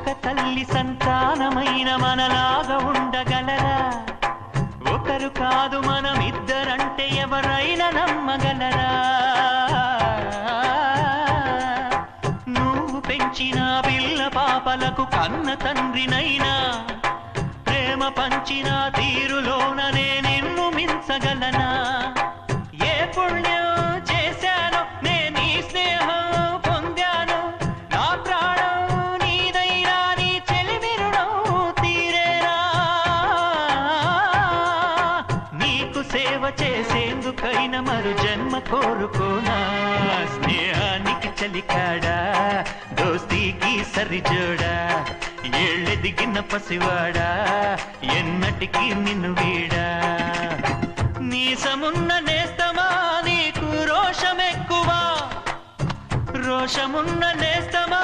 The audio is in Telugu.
ఒక తల్లి సంతానమైన మనలాగా ఉండగలరా? ఒకరు కాదు మనమిద్దరంటే ఎవరైనా నమ్మగలరా? నువ్వు పెంచిన పిల్ల పాపలకు కన్న తండ్రినైనా ప్రేమ పంచిన తీరులోననే నిన్ను మించగలనా? ఏ పుణ్యం చేశానో నేను ఈ స్నేహం పొందాను, నా ప్రాణం నీదైనా నీ చెలిమి రుణం తీరేనా? నీకు సేవ చేసేందుకైనా మరు జన్మ కోరుకోనా? స్నేహానికి చలికాడా, దోస్తీకి సరిజోడా, ఏళ్ళెదిగిన పసివాడా ఎన్నటికీ నిన్ను వీడా? నీసమున్న నేస్తమా నీకు రోషమెక్కువా, రోషమున్న నేస్తమా